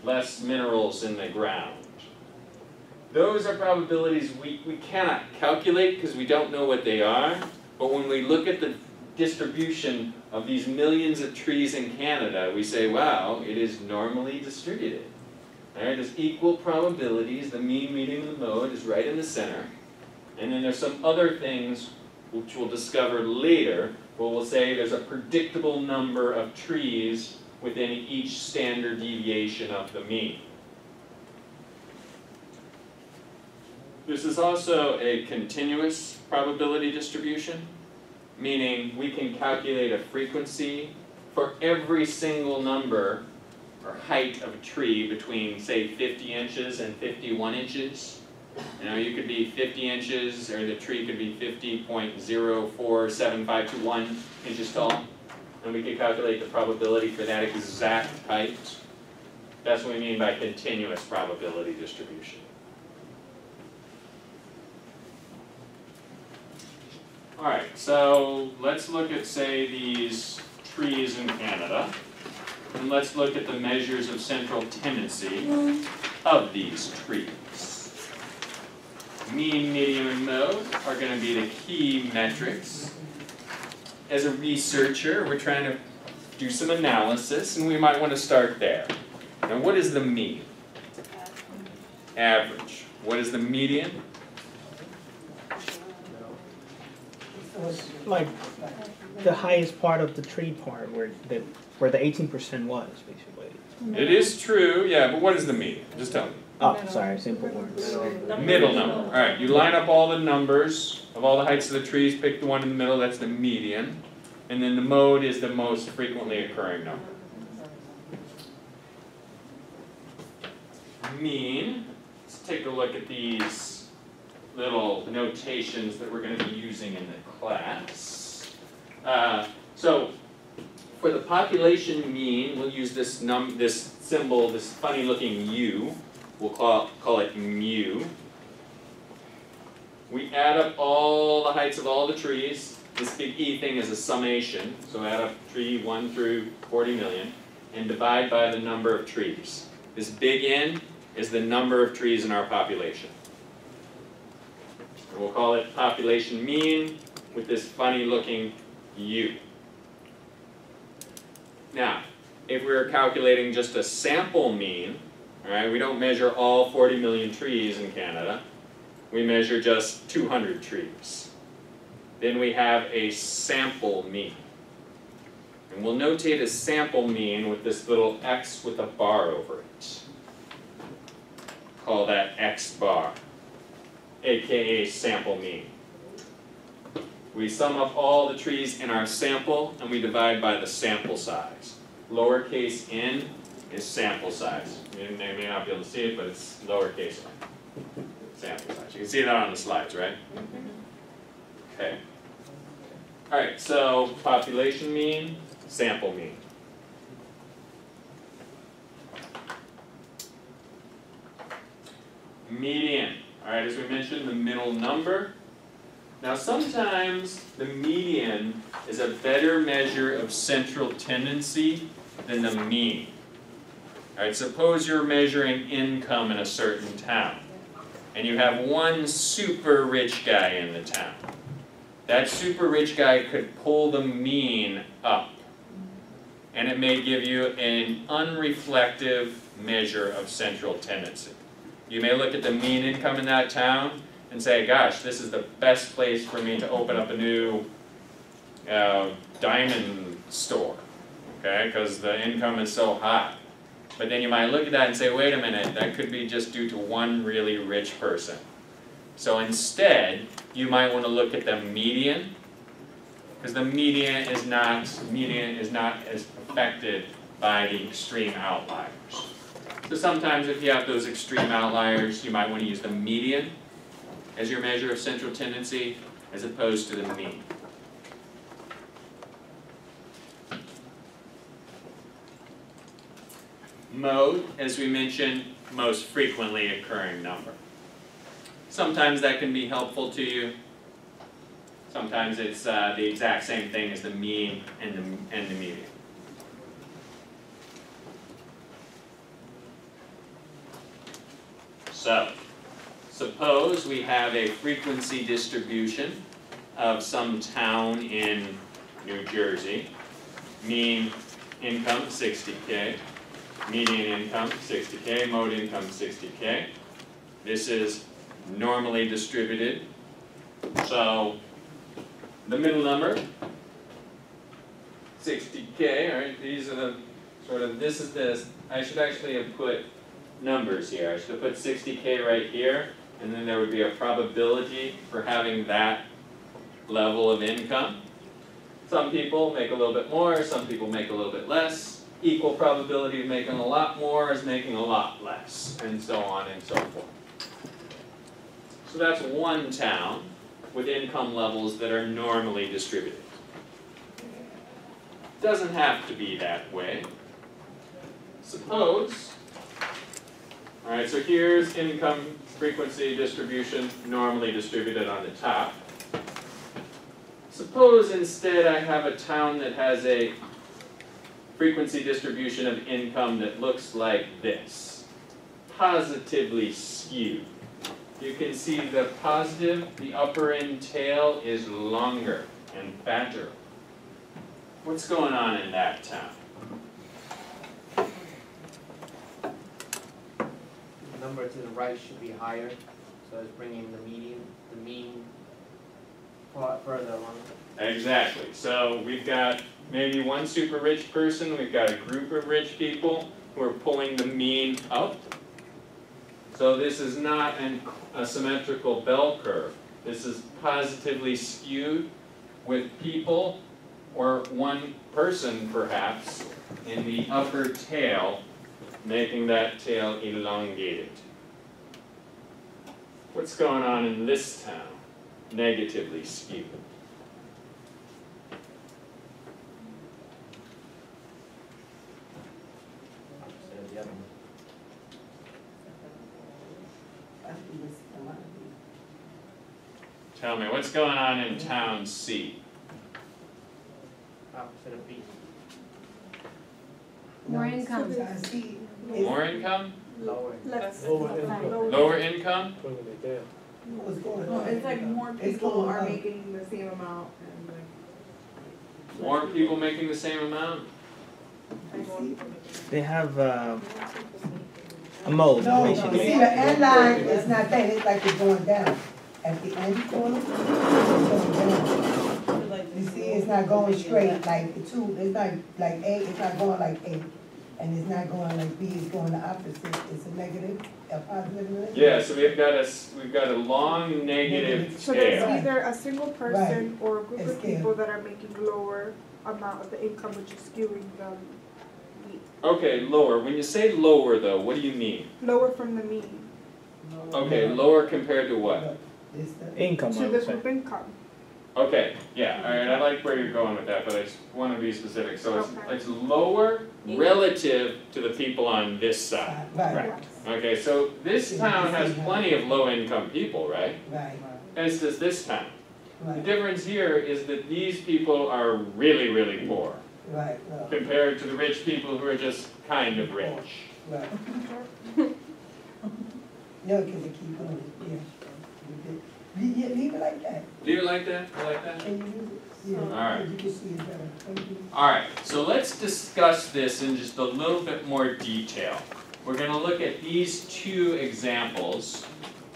less minerals in the ground. Those are probabilities we cannot calculate because we don't know what they are, but when we look at the distribution of these millions of trees in Canada, we say, wow, it is normally distributed. Alright, there's equal probabilities, the mean, median, and the mode is right in the center. And then there's some other things which we'll discover later, where we'll say there's a predictable number of trees within each standard deviation of the mean. This is also a continuous probability distribution, meaning we can calculate a frequency for every single number or height of a tree between, say, 50 inches and 51 inches. You could be 50 inches, or the tree could be 50.04751 inches tall, and we could calculate the probability for that exact height. That's what we mean by continuous probability distribution. Alright, so let's look at, say, these trees in Canada, and let's look at the measures of central tendency of these trees. Mean, median, and mode are going to be the key metrics. As a researcher, we're trying to do some analysis, and we might want to start there. Now, what is the mean? Average. What is the median? Like the highest part of the tree part where the 18% was, basically. It is true, yeah, but what is the median? Just tell me. Oh, sorry, simple words. Middle number. Alright, you line up all the numbers of all the heights of the trees, pick the one in the middle, that's the median. And then the mode is the most frequently occurring number. Mean, let's take a look at these little notations that we're going to be using in the class. So, for the population mean, we'll use this symbol, this funny looking U. We'll call it mu. We add up all the heights of all the trees. This big E thing is a summation, so add up tree 1 through 40 million, and divide by the number of trees. This big N is the number of trees in our population. And we'll call it population mean with this funny looking U. Now, if we were calculating just a sample mean, all right, we don't measure all 40 million trees in Canada, we measure just 200 trees. Then we have a sample mean. And we'll notate a sample mean with this little X with a bar over it. Call that X bar, aka sample mean. We sum up all the trees in our sample and we divide by the sample size. Lowercase n is sample size. You may not be able to see it, but it's lowercase n. Sample size. You can see that on the slides, right? Okay. Alright, so population mean, sample mean. Median. Alright, as we mentioned, the middle number. Now sometimes the median is a better measure of central tendency than the mean. Alright, suppose you're measuring income in a certain town, and you have one super rich guy in the town. That super rich guy could pull the mean up, and it may give you an unreflective measure of central tendency. You may look at the mean income in that town and say, gosh, this is the best place for me to open up a new diamond store, okay, because the income is so high. But then you might look at that and say, wait a minute, that could be just due to one really rich person. So instead, you might want to look at the median, because the median is not as affected by the extreme outliers. So sometimes if you have those extreme outliers, you might want to use the median as your measure of central tendency, as opposed to the mean. Mode, as we mentioned, most frequently occurring number. Sometimes that can be helpful to you. Sometimes it's the exact same thing as the mean and the median. So, suppose we have a frequency distribution of some town in New Jersey. Mean income 60K, median income 60K, mode income 60K. This is normally distributed. So the middle number, 60K, all right, these are the sort of, this is this, I should actually have put numbers here. I should have put 60K right here, and then there would be a probability for having that level of income. Some people make a little bit more, some people make a little bit less. Equal probability of making a lot more is making a lot less, and so on and so forth. So that's one town with income levels that are normally distributed. Doesn't have to be that way. Suppose, all right, so here's income frequency distribution normally distributed on the top. Suppose instead I have a town that has a frequency distribution of income that looks like this, positively skewed. You can see the positive, the upper end tail is longer and fatter. What's going on in that town? The number to the right should be higher, so it's bringing the mean part further along. Exactly. So we've got maybe one super rich person, we've got a group of rich people who are pulling the mean up. So this is not a symmetrical bell curve. This is positively skewed with people, or one person perhaps, in the upper tail, making that tail elongated. What's going on in this town? Negatively skewed. Opposite of the other one. Tell me, what's going on in town C? Opposite of B. More income. More income? Lower. Lower income? What's going No, on? it's like more It's people going are up. making the same amount and like. More people making the same amount? They have a mode, No, you basically. see, the end line is not that, it's like it's going down. At the end corner, it's going down. You see, it's not going straight like the two, it's not like A, it's not going like A. And it's not going like B, it's going the opposite, it's a negative, a positive, negative. Yeah, so we've got a long negative So there's scale. either a single person or a group It's of scale. people that are making lower amount of the income, which is skewing the mean. Okay, lower. When you say lower though, what do you mean? Lower from the mean Okay, lower compared to what? It's the, Income, to I the would say. group income. Okay, yeah, alright, I like where you're going with that, but I just want to be specific. So Okay. it's lower relative to the people on this side. right, Yes. Okay, so this town has plenty of low-income people, right? right, As does this town. The right, difference here is that these people are really, really poor right, compared to the rich people who are just kind of rich. right. No, because they keep going, yeah. Yeah, leave it like that. Leave it like that? You like that? Can you use it? Yeah, Alright. you can see it better. Thank you. Alright, so let's discuss this in just a little bit more detail. We're gonna look at these two examples.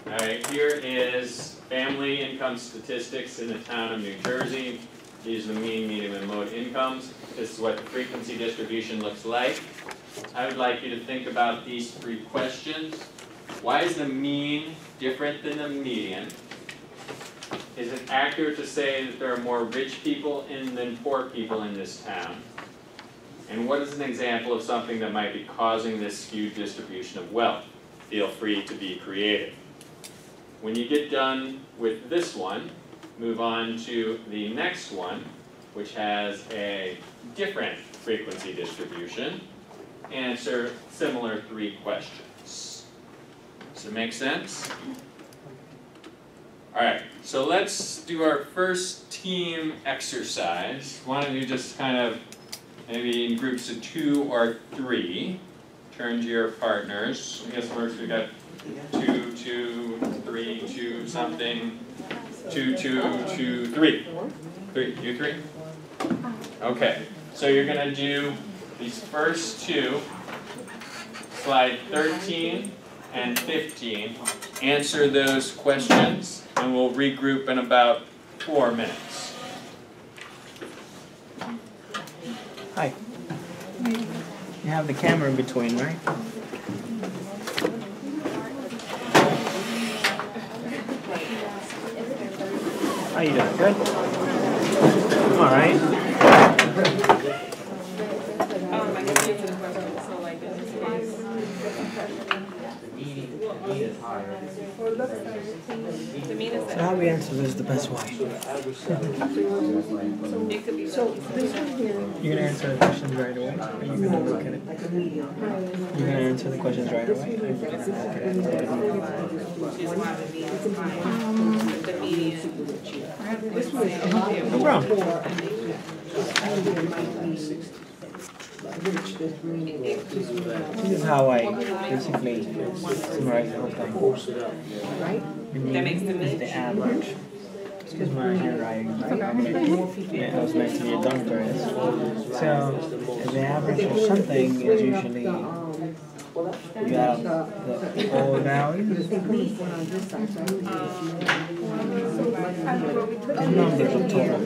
Alright, here is family income statistics in the town of New Jersey. These are the mean, median, and mode incomes. This is what the frequency distribution looks like. I would like you to think about these three questions. Why is the mean different than the median? Is it accurate to say that there are more rich people than poor people in this town? And what is an example of something that might be causing this skewed distribution of wealth? Feel free to be creative. When you get done with this one, move on to the next one, which has a different frequency distribution. Answer similar three questions. Does it make sense? Alright, so let's do our first team exercise. Why don't you just kind of, maybe in groups of 2 or 3, turn to your partners. I guess first we got 2, 2, 3, 2 something, 2, 2, 2, 3. 3, you 3? Okay, so you're gonna do these first two, slide 13 and 15, answer those questions, and we'll regroup in about 4 minutes. Hi. You have the camera in between, right? How you doing? Good? Alright. I guess to the question, so like in this case, The mean is higher. to me, it's So how we answer this the best way? it could be. You're gonna answer the questions right away? Or you're gonna look at it? You're gonna answer the questions right away? Or you're gonna look at it? Is why the mean is higher. The median. No problem. This is how I basically summarize the whole thing. That makes the Is the average. Excuse my handwriting. Yeah, I was meant to be a doctor. So the average of something is usually you have the whole value. The numbers of total.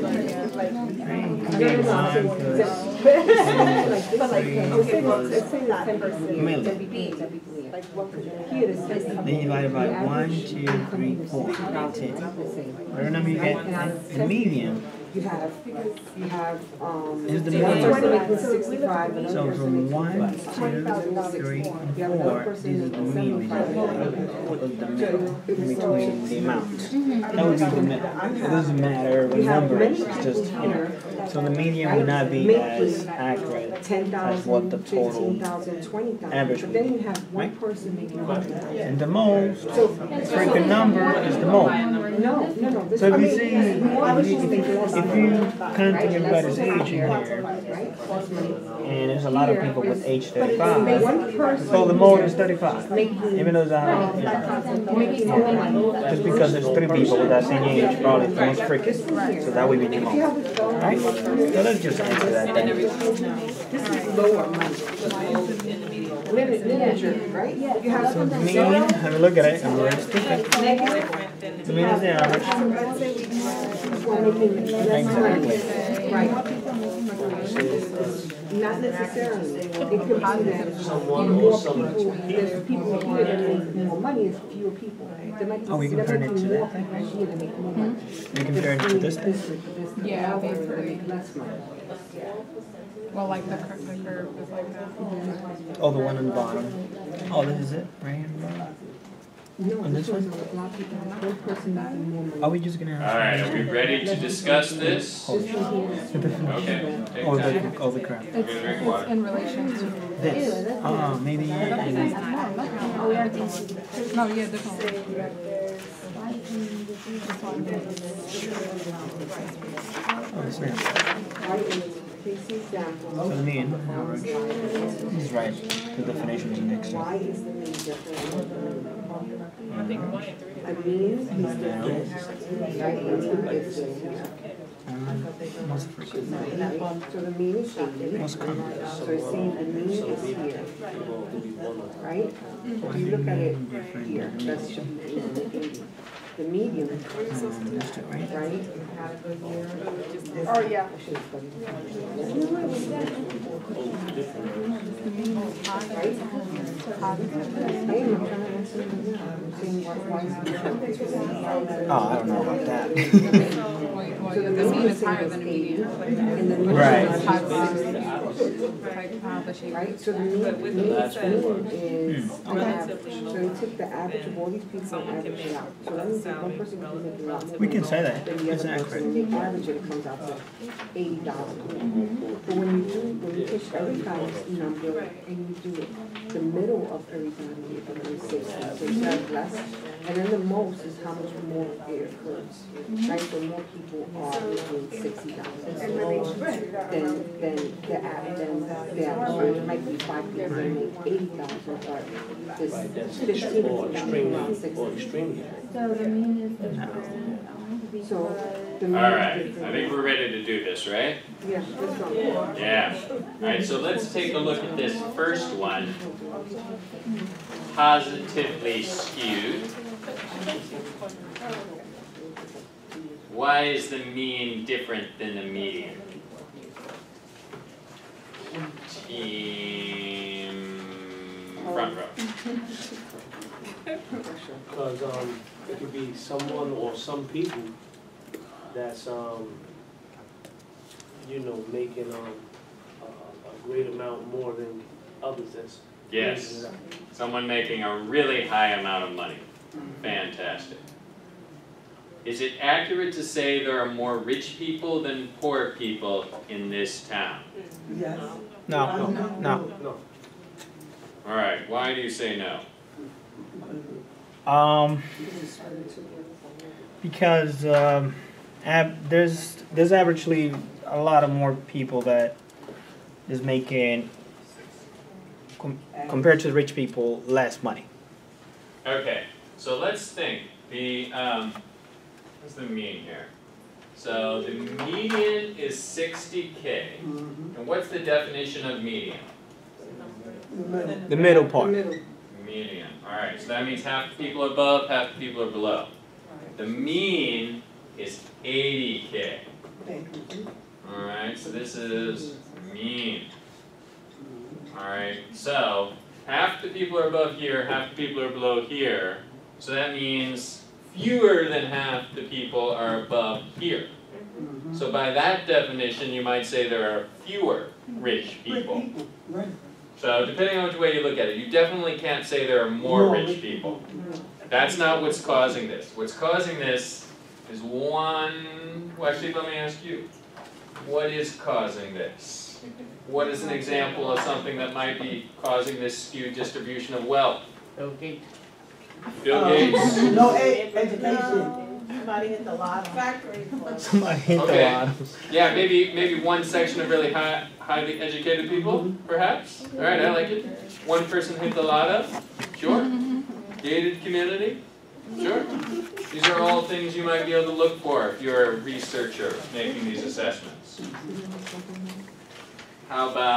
Million. Then you divide by 1, 2, 3, 4, 10. Whatever number you get, the median You have, is the one person median. making 65, another So person from making 1, 2, 3, and 4, this is the mean of the middle in between the amount. That would be the middle. It doesn't matter what number it is, it's just, you know. So the median would not be as accurate as what the 10,000, total 15,000, 20,000. average But would then be. you have one Right? person making 100,000. And the most frequent number is the mole. No. This, So if I you mean, see, I was just thinking less. if if you kind of think everybody's age in here, and there's a lot of people with age 35, so the mode is 35, even though it's a high. Just because there's 3 people with that same age, probably the most freaking. So that would be the mode. Right? So let's just answer that then. This is lower money. Right? You have So the mean, have a look at it, and we're stupid. The mean is the average. Exactly. Right. Not necessarily. It could be that more people, there's people here that make more money, it's fewer people. There might be Oh, we compare it to more that people thing? here that make more money. You compare it to this thing? Yeah, They make less money. Well, like the curve is like that. Oh, the one on the bottom. Oh, this is it, right here on the bottom. No, On this one? a lot of people, one person making more money. Are we just gonna All have? right, are we ready to discuss this? Okay, take Oh, time. the crap. Get a drink of water. In relation to. This. Maybe. Oh, yeah, no, yeah, different. Oh, this one. Casey example. So the mean, average. This is right. The definition is next to Why it. is the mean different? I mean, he's different. Right, it's Most frequent. so the mean is 80. Most common. So it's saying the mean is here. Right? If you look at it here, that should be 80. The medium, That's it, right? right? Oh, yeah. Oh, I don't know about that. Well, the mean is higher than the median. Right. Right, so the mean is an average. So you took the average of all these people and average it out. So that means that one person can make a lot more. We can say that. Than the It's other accurate. person, they average it, it comes out to $80. But when you take everybody's number and you do it, the middle of everybody, you're going to 60. So you have less. And then the most is how much more it occurs. Right, so more people are making $60. Then the average might be 5 people that make $80, but this 15 is around 60. So the mean is the So the All right, I think we're ready to do this, right? Yeah, this one. Yeah. All right, so let's take a look at this first one. Positively skewed. Why is the mean different than the median? Team front row. Because it could be someone or some people that's making a great amount more than others. That's Yes, someone making a really high amount of money. Fantastic. Is it accurate to say there are more rich people than poor people in this town? Yes. No. no. All right, why do you say no? Because there's averagely a lot of more people that is making compared to the rich people less money. Okay, so let's think. What's the mean here? So the median is 60K. And what's the definition of median? The middle part. Median. All right, so that means half the people are above, half the people are below. The mean is 80K. All right, so this is mean. All right, so half the people are above here, half the people are below here. So that means fewer than half the people are above here. So by that definition, you might say there are fewer rich people. So depending on which way you look at it, you definitely can't say there are more rich people. That's not what's causing this. What's causing this is well, actually, let me ask you. What is causing this? What is an example of something that might be causing this skewed distribution of wealth? Bill Gates. Bill Gates. No education. Somebody hit the lot factory club. Somebody hit the Okay. lot. Yeah, maybe one section of really highly educated people, perhaps. All right, I like it. One person hit the lotto. Sure. Gated community. Sure. These are all things you might be able to look for if you're a researcher making these assessments. How about